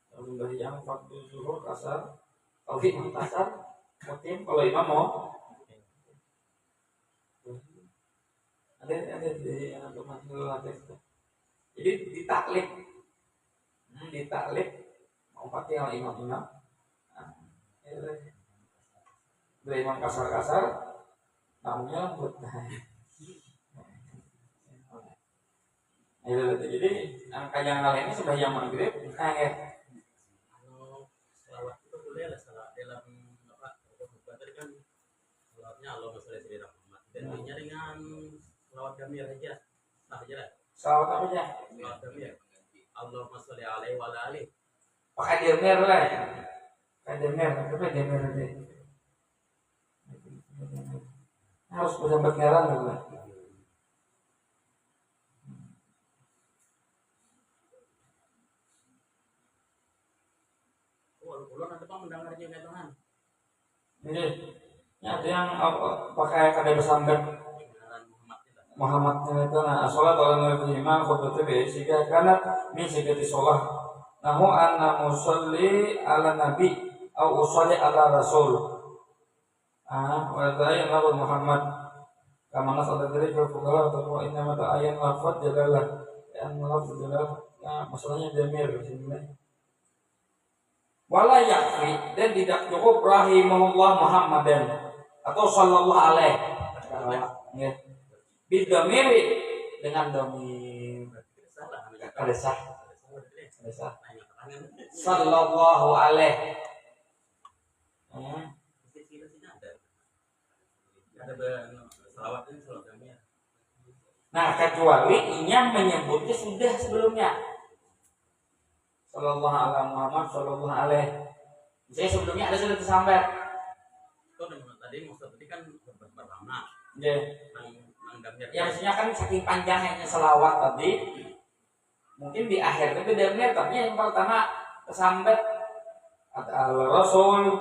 Kalau sembahyang waktu zuhur kasar, kalau imam kasar, mungkin kalau imam mau ada di jadi ditaklid mau pakai yang imam dari imam kasar namanya lembut. Jadi angka yang lain ini sembahyang maghrib kalau selawat itu boleh lah dalam tadi kan selawatnya Allahumma sholli ala Muhammad gantinya dengan selawat damir aja lah. Selawat apa aja? Selawat damir Allahumma sholli alaihi wa ala alihi. Pakai damir lah. Pakai damir aja. Harus bersambut ngaran lah. Ulun ada apa mendengar juga Tuhan. Jadi ada yang pakai kada bersambut Muhammadnya itu sholat ala nabi imam khutbah bi'isika kanat min sikati sholat nahu anna musalli ala nabi au usalli ala rasul wa ta'ayyan lafad Muhammad kama nasal dari fuqaha atau inna mata ayyan lafad jalalah yang adalah masalahnya damir di sini. Wala yakfi dan tidak cukup rahimahullah Muhammadan atau sallallahu alaihi ya. Bidamir dengan domir Salah. ada sah Tanya ke tangan. sallallahu alaihi. Kecil-kecil sini ada. Ada selawatnya selawat damir. Nah kecuali yang menyebutnya sudah sebelumnya sallallahu alaihi Muhammad sallallahu alaihi. Misalnya sebelumnya ada sudah tersambar. Itu tadi maksud tadi kan pertama. Ya. Nang damir. Ya maksudnya kan saking panjangnya selawat tadi, mungkin di akhir itu damir, tapi yang pertama tersambat al Rasul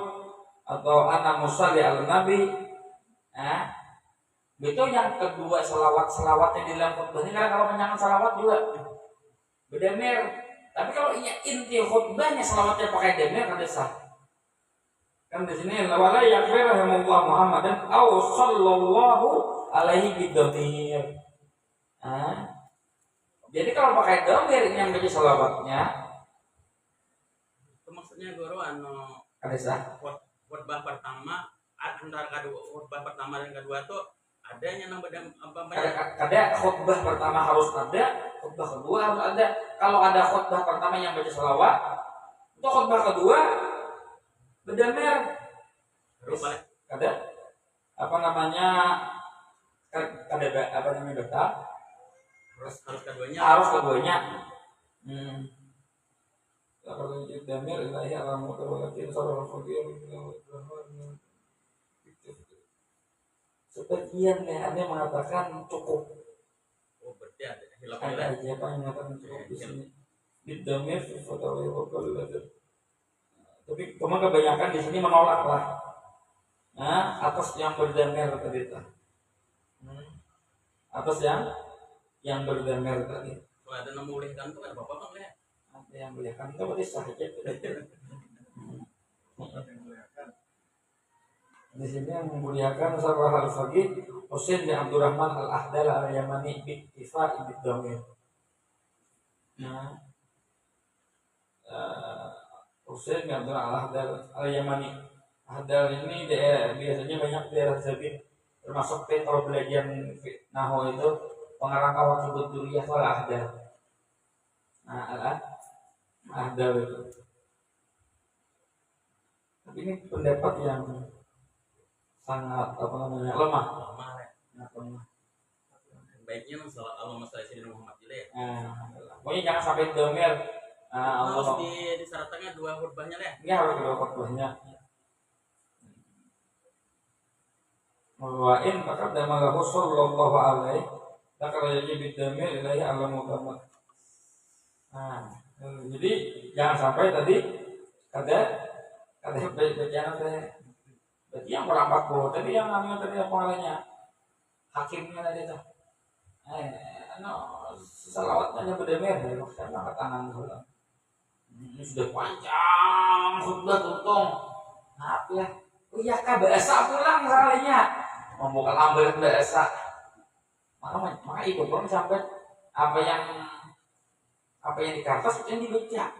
atau ana musalli al Nabi. Nah, itu yang kedua selawatnya di dalam khutbah ini karena kalau panjangan selawat juga berdamir. Tapi kalau inti khutbahnya selawatnya pakai damir kan sah. Kan di sini wala yakfi rahimahullah Muhammadan aw sallallahu alaihi bidamir. Jadi kalau pakai damir yang baca selawatnya Itu maksudnya guru ada sah. khutbah pertama antara khutbah pertama dan kedua tuh ada yang nambah Ada khutbah pertama harus ada, khutbah kedua harus ada. Kalau ada khutbah pertama yang baca selawat, itu khutbah kedua berdamir. Ada apa namanya? Ada apa namanya betul? Harus keduanya. Kalau damir ilahi alamu tawalatin sarul fakir. Sebagian ada yang mengatakan cukup. Oh, berarti ada Ada aja apa yang mengatakan cukup di sini. Bidamir fatawai wakal. Tapi cuma kebanyakan di sini menolak lah. Nah, atas yang berdamir tadi itu. Atas yang berdamir tadi. Kalau ada yang membolehkan tuh ada apa-apa kan ya? Ada yang bolehkan itu berarti sah aja. Di sini yang memuliakan Sarwah al-Faqih Husain bin Abdurrahman al-Ahdal al-Yamani biktifa ibid damir. Nah, Husain bin Abdurrahman al-Ahdal al-Yamani. Ahdal ini biasanya banyak daerah Zabid, termasuk kalau belajar Nahwu itu pengarang kawakib duriyah wal Ahdal. Nah, Ahdal itu. Tapi ini pendapat yang sangat apa namanya lemah ya. Baiknya masalah Allah masalah Sayyidina Muhammad juga ya. Pokoknya jangan sampai domir. Harus di syaratnya dua khutbahnya deh. Ini harus dua khutbahnya. Wain maka damalahu sallallahu alaihi takal yaji bidamir ilahi alamu tamat. Jadi jangan sampai tadi ada bacaan teh. Berarti yang merampak bawah tadi yang namanya tadi apa namanya hakimnya tadi tuh. Salawatnya hanya berdamir ya, maksudnya angkat tangan dulu. Ini sudah panjang khutbah tuntung. Maaf ya. Oh iya kah bahasa pulang salahnya. Membuka lambat bahasa. Maka itu belum sampai apa yang di kertas itu yang dibaca.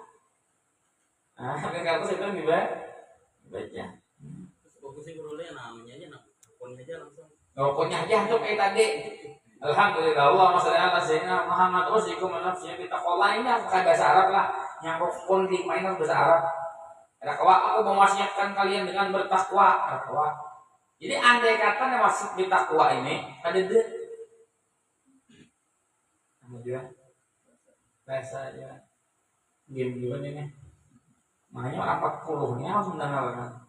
Apa yang di kertas itu yang dibaca. Fokusnya berulai namanya aja akunnya aja langsung. Pokoknya aja untuk kayak tadi. Alhamdulillah Allah masalah Sayyidina Muhammad usikum nafsinya kita kolah ini pakai bahasa Arab lah. Yang rukun di mainan bahasa Arab. Takwa aku mewasiatkan kalian dengan bertakwa. Takwa. Jadi andai kata yang masuk di takwa ini ada deh. Kemudian bahasa aja. Diam ini. Makanya 40-nya harus mendengarkan.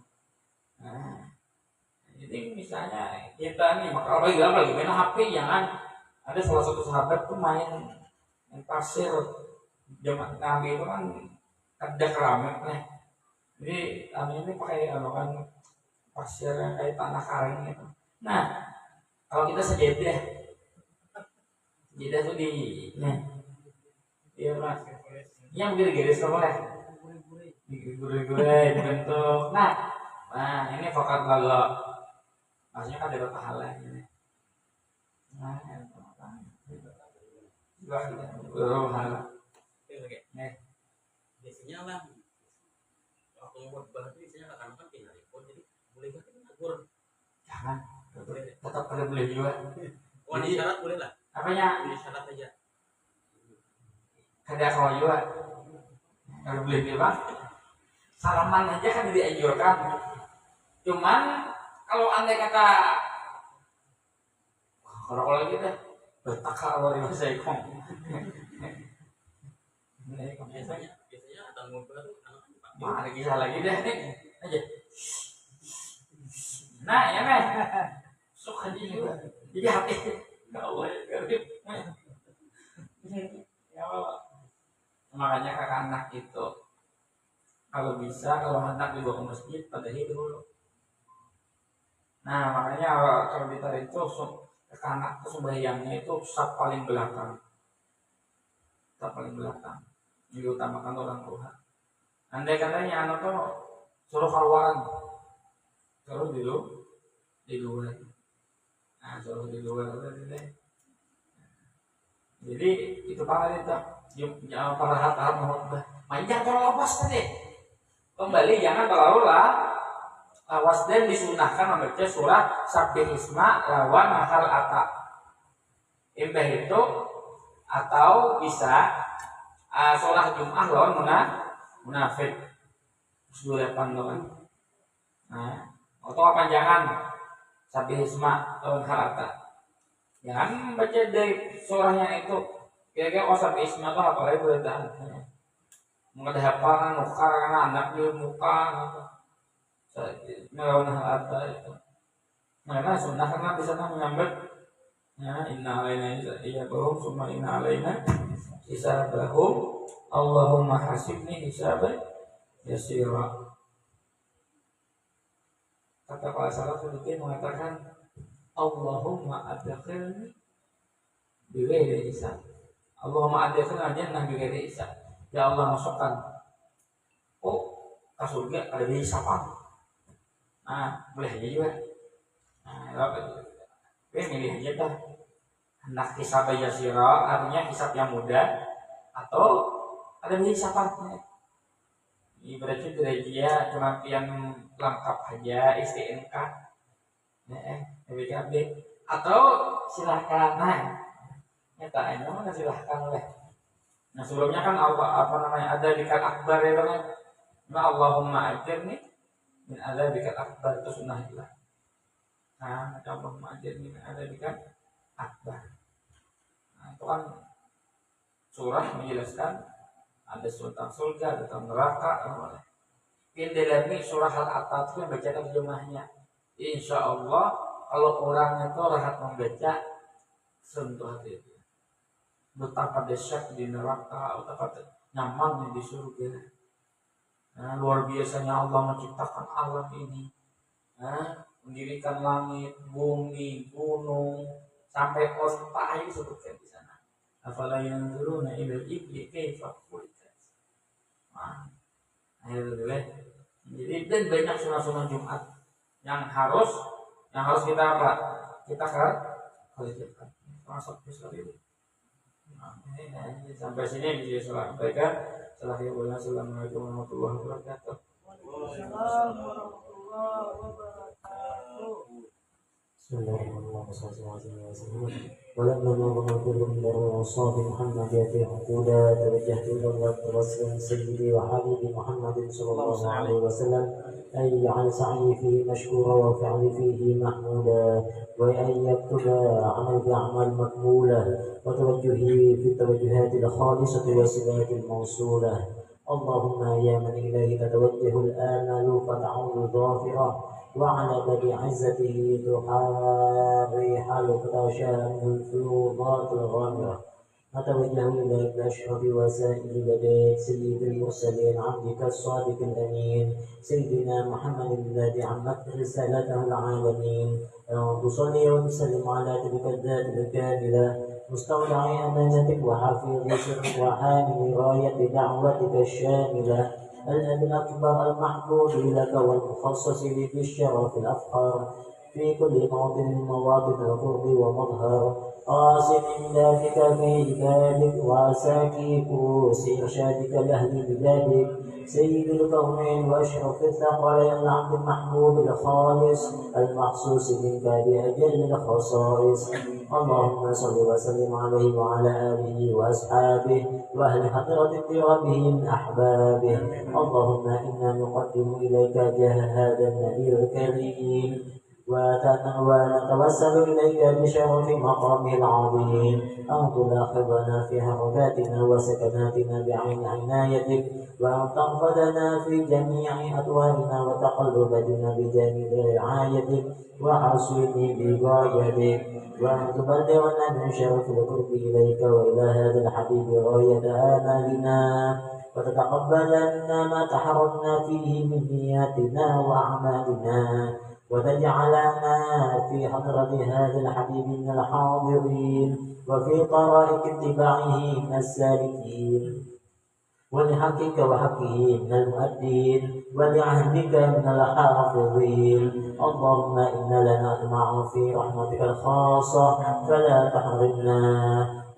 Nah, jadi misalnya kita nih maka lagi main HP jangan ada salah satu sahabat tuh main pasir zaman Nabi itu kan ada keramik nih. Jadi ini pakai kan pasir yang kayak tanah kering gitu. Nah, kalau kita sejadah tuh di mas yang garis boleh gurih-gurih dibentuk. Nah ini fakat laga maksudnya kan dapat pahala ini. Oke. Nih. Biasanya lah waktu mau bahas itu biasanya akan tinggal impor jadi boleh gak kita ngagur Jangan. boleh Tetap pada boleh juga. oh ada syarat boleh lah Apanya? ini syarat aja Kada kalau juga. Kalau boleh dia bang. Salaman aja kan dianjurkan. Cuman kalau andai kata kalau kita bertakar luar biasa ikon. biasanya ada ngobrol tuh anak-anak Mari kisah lagi deh nih aja. Nah ya men, suka juga. Jadi hati. Allah ya Allah. Makanya kakak anak itu kalau bisa kalau hendak dibawa ke masjid padahi dulu. Nah makanya kalau ditarik itu kakak anak itu sembahyangnya itu saf paling belakang. Saf paling belakang. Diutamakan orang tua. Andai katanya anak tuh suruh keluaran, suruh dulu di luar. Nah suruh di luar deh. Jadi itu para itu jangan para hati manjang kalau lepas tadi. Kembali jangan terlalu lawas dan disunahkan membaca surah Sabbih Isma lawan Hal Ata. Imbah itu atau bisa surah Jum'ah lawan munafik. Sudah pandangan. Nah, atau apa jangan Sabbih Isma lawan Hal Ata. Jangan baca dari surahnya itu. Kira-kira Sabbih Isma itu apa lagi boleh tahan. Mengenai hafalan nukar karena anak di muka melawan Hal Ata itu. Karena sunnah karena di sana menyambut ya inna alaina iyabahum summa inna alaina hisabahum Allahumma hasibni hisaban yasira. Kata para salaf sedikit mengatakan Allahumma adkhilni bighairi hisab. Allahumma adkhilna jannah bighairi hisab. Ya Allah masukkan ke surga ada di hisapan. Nah, boleh aja juga. Nah, milih aja dah. Hendak hisab yasira artinya hisab yang mudah atau ada di hisapan. Ibaratnya derajat cuma yang lengkap aja STNK. BKB atau silahkan nyata mana silahkan oleh. Nah sebelumnya kan apa namanya ada bikat akbar itu kan. Nah Allahumma ajirni min ada bikat akbar itu sunnah juga. Nah Allahumma ajirni min ada bikat akbar. Nah itu kan surah menjelaskan ada tentang surga, tentang neraka. Yang dalamnya surah Al-Ata itu yang baca terjemahnya. Insya Allah kalau orang itu rahat membaca sentuh hati itu. Betapa dahsyat di neraka, betapa nyaman di surga. Nah, luar biasanya Allah menciptakan alam ini. Nah, mendirikan langit, bumi, gunung, sampai onta ini sebutkan di sana. Afala yanzuruna ilal ibli kaifa khuliqat. Nah, jadi dan banyak sunah-sunah Jumat yang harus kita apa? Kita kerjakan. Masuk besar ini. Sampai sini bisa sampaikan. Assalamualaikum warahmatullahi wabarakatuh. Bismillahirrahmanirrahim. ولما نظر من أوصاف محمد في عقودا توجهت إلى الله توسلا سيدي وحبيبي محمد صلى الله عليه وسلم أن يجعل سعي فيه مشكورا وفعلي فيه محمودا وأن يكتب عمل بأعمال مقبولة وتوجهي في التوجهات الخالصة والصفات الموصولة. اللهم يا من إليه تتوجه الآمال فتعود ظافرا وعلى باب عزته تحاري حالك تشاء الفيوضات الغامرة نتوجه إليك بأشرف وسائل بديك سيد المرسلين عبدك الصادق الأمين سيدنا محمد الذي عمت رسالته العالمين تصلي وتسلم على تلك الذات الكاملة مستودع أمانتك وحافظ سرك وحامل راية دعوتك الشاملة الأب الأكبر المحبوب لك والمخصص لك بالشرف الأفخر في كل موطن من مواطن القرب ومظهر قاسم ذاتك في عبادك وعساكي كوس إرشادك لأهل بلادك سيد الكونين وأشرف الثقلين العبد المحبوب الخالص المخصوص منك بأجل الخصائص اللهم صل وسلم عليه وعلى آله وأصحابه وأهل حضرة اضطرابه من أحبابه اللهم إنا نقدم إليك جاه هذا النبي الكريم ونتوسل إليك بشرف مقامه العظيم أن تلاحظنا في حركاتنا وسكناتنا بعين عنايتك وأن تنقذنا في جميع أطوارنا وتقلباتنا بجميل رعايتك وحسن بغايتك وأن تبلغنا من شرف القرب إليك وإلى هذا الحبيب غاية آمالنا وتتقبلنا ما تحرمنا فيه من نياتنا وأعمالنا وتجعلنا في حضرة هذا الحبيب من الحاضرين وفي طرائق اتباعه من السالكين ولحقك وحقه من المؤدين ولعهدك من الحافظين اللهم إنا لنا أطمع في رحمتك الخاصة فلا تحرمنا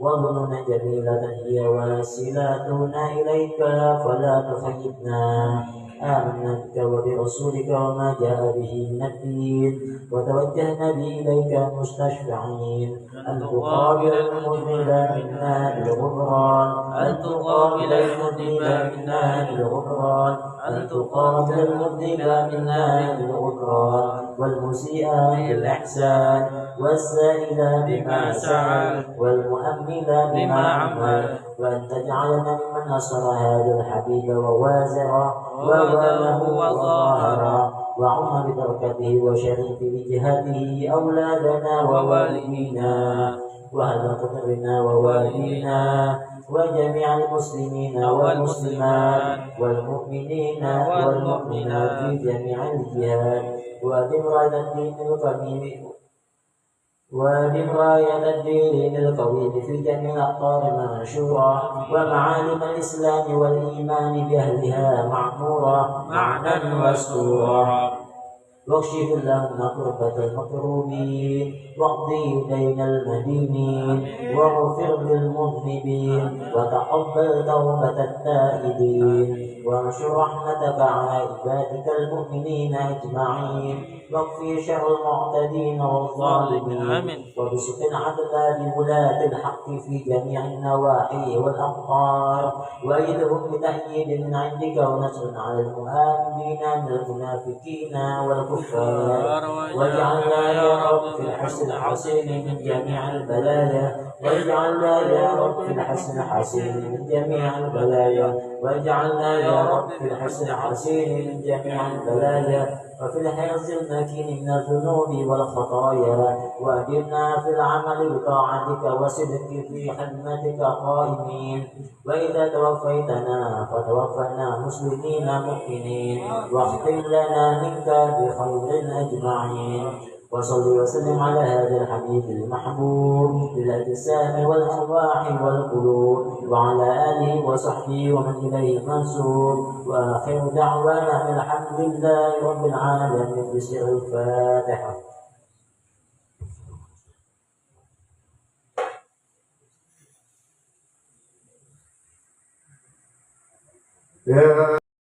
وظننا جميلة هي وسيلتنا إليك فلا تخيبنا آمنا بك وبرسولك وما جاء به من الدين وتوجهنا به إليك مستشفعين أن تقابل المذنب منا بالغفران أن تقابل المذنب منا بالغفران أن تقابل المذنب منا بالغفران والمسيء بالإحسان والسائل بما سأل والمؤمل بما عمل وأن تجعلنا ممن نصر هذا الحبيب ووازر ووله وظاهر وعم ببركته وشرف بجهته أولادنا ووالدينا وهذا قدرنا ووالدينا وجميع المسلمين والمسلمات والمؤمنين والمؤمنات في جميع الجهات وأدم راية الدين القويم في جميع الأقطار منشورا ومعالم الإسلام والإيمان بأهلها معمورا معنا وسرورا واكشف اللهم كربة المكروبين واقضي دين المدينين واغفر للمذنبين وتقبل توبة التائبين وانشر رحمتك على عبادك المؤمنين أجمعين واكفي شر المعتدين والظالمين وبسط العدل بولاة الحق في جميع النواحي والأقطار وأيدهم بتأييد من عندك ونصر على المؤمنين من المنافقين والكفار واجعلنا يا رب في الحسن الحسين من جميع البلايا واجعلنا يا رب في الحسن الحسين من جميع البلايا واجعلنا يا رب في الحسن الحسين من جميع البلايا وفي الحرز المكين من الذنوب والخطايا وأجرنا في العمل بطاعتك وصدق في خدمتك قائمين وإذا توفيتنا فتوفنا مسلمين مؤمنين واختم لنا منك بخير أجمعين وصل وسلم على هذا الحبيب المحبوب بالأجسام والأرواح والقلوب وعلى آله وصحبه ومن إليه منسوب وآخر دعوانا الحمد لله رب العالمين بسر الفاتحة. يا